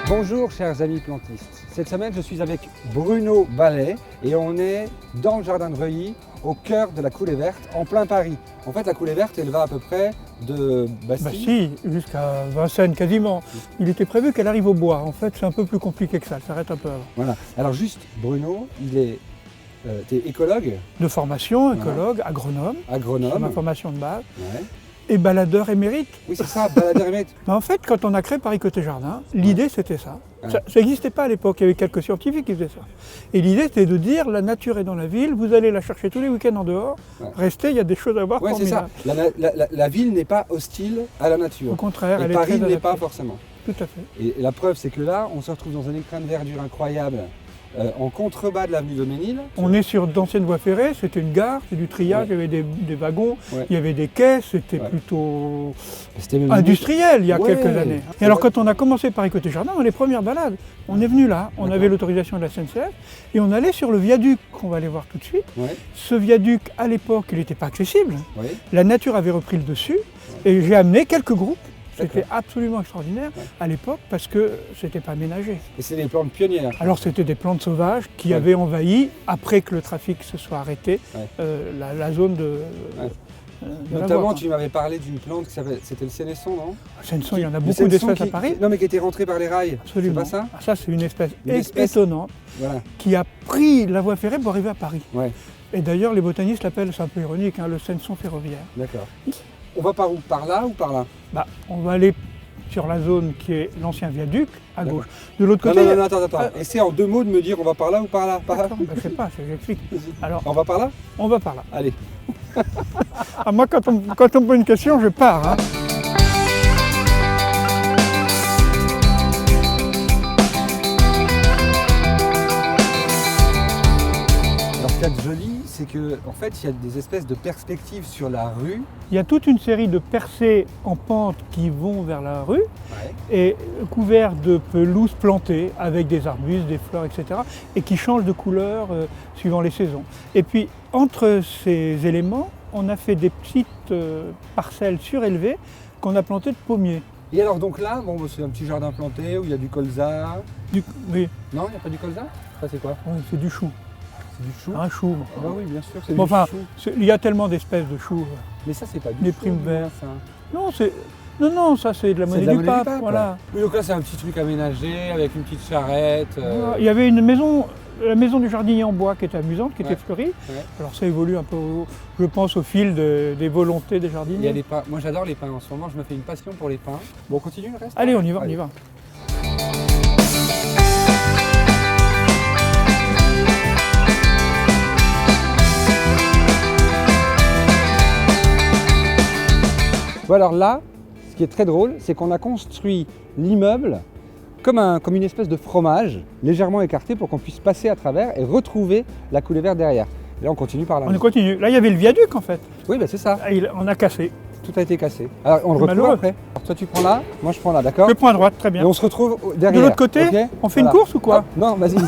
Bonjour chers amis plantistes, cette semaine je suis avec Bruno Ballet et on est dans le jardin de Reuilly, au cœur de la Coulée Verte, en plein Paris. En fait la Coulée Verte elle va à peu près de Bastille jusqu'à Vincennes quasiment. Il était prévu qu'elle arrive au bois, en fait c'est un peu plus compliqué que ça, elle s'arrête un peu avant. Voilà, alors juste Bruno, t'es écologue? De formation, écologue, agronome, c'est ma formation de base. Ouais. Et baladeur émérite. Oui c'est ça, baladeur émérite. Mais en fait, quand on a créé Paris Côté Jardin, l'idée c'était ça. Ouais. Ça n'existait pas à l'époque, il y avait quelques scientifiques qui faisaient ça. Et l'idée c'était de dire, la nature est dans la ville, vous allez la chercher tous les week-ends en dehors, restez, il y a des choses à voir. Ouais, c'est ça, la ville n'est pas hostile à la nature. Au contraire, et Paris n'est pas forcément. Tout à fait. Et la preuve c'est que là, on se retrouve dans un écrin de verdure incroyable. En contrebas de l'avenue de Ménil. On est sur d'anciennes voies ferrées, c'était une gare, c'est du triage, il y avait des wagons, il y avait des quais, c'était plutôt industriel il y a quelques années. Et alors quand on a commencé Paris Côté Jardin, dans les premières balades, on est venu là, on avait l'autorisation de la SNCF et on allait sur le viaduc qu'on va aller voir tout de suite. Ce viaduc, à l'époque, il n'était pas accessible, la nature avait repris le dessus et j'ai amené quelques groupes. C'était absolument extraordinaire à l'époque parce que c'était pas aménagé. Et c'est des plantes pionnières. Alors c'était des plantes sauvages qui avaient envahi, après que le trafic se soit arrêté, la zone de notamment tu m'avais parlé d'une plante qui s'appelle, c'était le sénesson, non? Le sénesson, il y en a beaucoup d'espèces à Paris. Non mais qui était rentrée par les rails. Absolument. C'est pas ça? Ça c'est une espèce étonnante qui a pris la voie ferrée pour arriver à Paris. Et d'ailleurs les botanistes l'appellent, c'est un peu ironique, le sénesson ferroviaire. D'accord. On va par où? Par là ou par là? On va aller sur la zone qui est l'ancien viaduc, à gauche. De l'autre côté... Non, attends. Essaie en 2 mots de me dire on va par là ou par là? Je sais pas, j'explique. Alors, on va par là? On va par là. Allez. Moi, quand on me pose une question, je pars. Alors, ce qu'il y a de joli, c'est qu'en fait, il y a des espèces de perspectives sur la rue. Il y a toute une série de percées en pente qui vont vers la rue et couverts de pelouses plantées avec des arbustes, des fleurs, etc. et qui changent de couleur suivant les saisons. Et puis, entre ces éléments, on a fait des petites parcelles surélevées qu'on a plantées de pommiers. Et alors donc là, c'est un petit jardin planté où il y a du colza. Oui. Non, il n'y a pas du colza? Ça c'est quoi? C'est du chou. Du chou? Un chou. Ah oui, bien sûr, c'est du chou. Il y a tellement d'espèces de choux. Mais ça, c'est pas du chou. Les primes verts. Non, ça c'est de la monnaie du pape. Voilà. Oui, donc là, c'est un petit truc aménagé avec une petite charrette. Il y avait une maison, la maison du jardinier en bois qui était amusante, qui était fleurie. Alors ça évolue un peu, je pense, au fil des volontés des jardiniers. Il y a les pins. Moi, j'adore les pins en ce moment. Je me fais une passion pour les pins. Bon, on continue le reste? Allez, on y va, on y va. Bon, alors là, ce qui est très drôle, c'est qu'on a construit l'immeuble comme une espèce de fromage, légèrement écarté pour qu'on puisse passer à travers et retrouver la Coulée Verte derrière. Et là, on continue par là. On continue. Là, il y avait le viaduc en fait. Oui, c'est ça. On a cassé. Tout a été cassé. Alors, on le retrouve après. Alors, toi, tu prends là, moi, je prends là, d'accord? Je prends à droite, très bien. Et on se retrouve derrière. De l'autre côté, on fait une course ou quoi? Non, vas-y.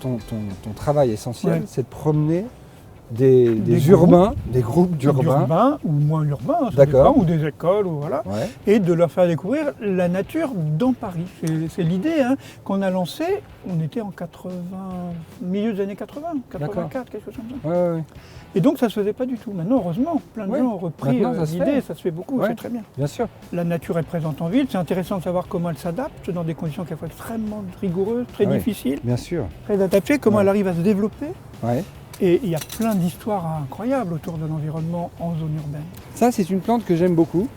Ton travail essentiel, c'est de promener des urbains, des groupes d'urbains. Ou moins urbains, ça dépend, ou des écoles, et de leur faire découvrir la nature dans Paris. C'est l'idée qu'on a lancée, on était en milieu des années 80, 84, quelque chose comme ça. Et donc ça ne se faisait pas du tout. Maintenant, heureusement, plein de gens ont repris l'idée, ça se fait beaucoup, c'est très bien. Bien sûr. La nature est présente en ville, c'est intéressant de savoir comment elle s'adapte dans des conditions quelquefois extrêmement rigoureuses, très difficiles. Bien sûr. Très adaptées, comment elle arrive à se développer. Ouais. Et il y a plein d'histoires incroyables autour de l'environnement en zone urbaine. Ça, c'est une plante que j'aime beaucoup.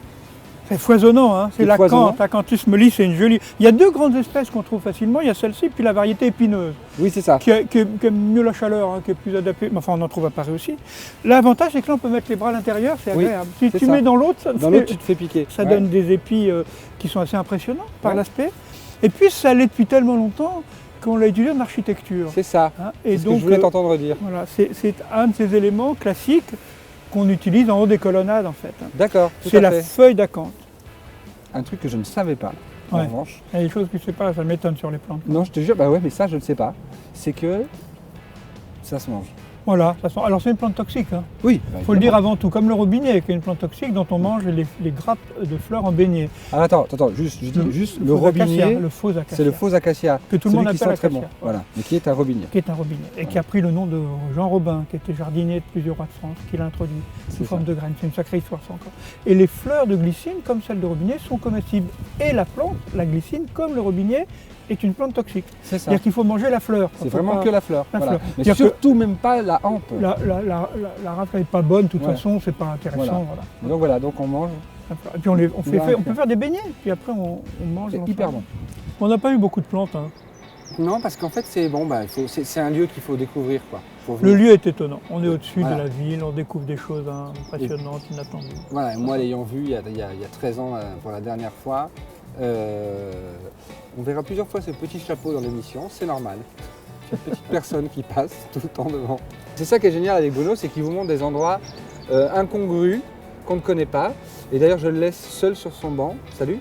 C'est foisonnant, c'est l'Acanthus mollis, c'est une jolie. Il y a 2 grandes espèces qu'on trouve facilement, il y a celle-ci puis la variété épineuse. Oui, c'est ça. Qui aime mieux la chaleur, qui est plus adaptée. Enfin, on en trouve à Paris aussi. L'avantage, c'est que là, on peut mettre les bras à l'intérieur, c'est agréable. Si tu mets dans l'autre, tu te fais piquer. Ça donne des épis qui sont assez impressionnants par l'aspect. Et puis, ça l'est depuis tellement longtemps qu'on l'a étudié en architecture. C'est ça. Et c'est donc, ce que je voulais t'entendre dire. Voilà, c'est un de ces éléments classiques qu'on utilise en haut des colonnades en fait. D'accord, tout C'est à la fait. feuille d'acanthe. Un truc que je ne savais pas, en Ouais. revanche. Il y a des choses que je ne sais pas, ça m'étonne sur les plantes. Non, je te jure, bah ouais, mais ça, je ne sais pas. C'est que ça se mange. Voilà, alors c'est une plante toxique. Oui. Il faut le dire avant tout, comme le robinet, qui est une plante toxique dont on mange les grappes de fleurs en beignet. Alors attends, juste, je dis juste le robinet, acacia, le faux acacia. c'est le faux acacia. Que tout le monde celui qui appelle sent très acacia. bon, voilà, mais qui est un robinet. Qui est un robinet, et qui a pris le nom de Jean Robin, qui était jardinier de plusieurs rois de France, qui l'a introduit sous forme de graines. C'est une sacrée histoire ça encore. Et les fleurs de glycine, comme celles de robinet, sont comestibles. Et la plante, la glycine, comme le robinet, est une plante toxique. C'est ça. C'est-à-dire qu'il faut manger la fleur. C'est vraiment que la fleur. La voilà. fleur. Mais surtout même pas la hampe. La rafle n'est pas bonne, de toute façon, c'est pas intéressant. Voilà. Donc on mange. Et puis on peut faire des beignets, puis après on mange. C'est hyper bon. On n'a pas eu beaucoup de plantes. Non, parce qu'en fait c'est bon, c'est un lieu qu'il faut découvrir, quoi. Le lieu est étonnant. On est au-dessus de la ville, on découvre des choses impressionnantes, inattendues. Voilà, moi l'ayant vu il y a 13 ans pour la dernière fois, on verra plusieurs fois ce petit chapeau dans l'émission, c'est normal. Cette petite personne qui passe tout le temps devant. C'est ça qui est génial avec Bruno, c'est qu'il vous montre des endroits incongrus qu'on ne connaît pas. Et d'ailleurs, je le laisse seul sur son banc. Salut.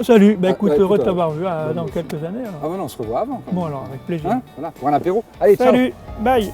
Salut, écoute, heureux de t'avoir vu dans quelques années. Ah ouais, non, on se revoit avant. Bon alors, avec plaisir. Voilà, pour un apéro. Allez, ciao. Salut, bye.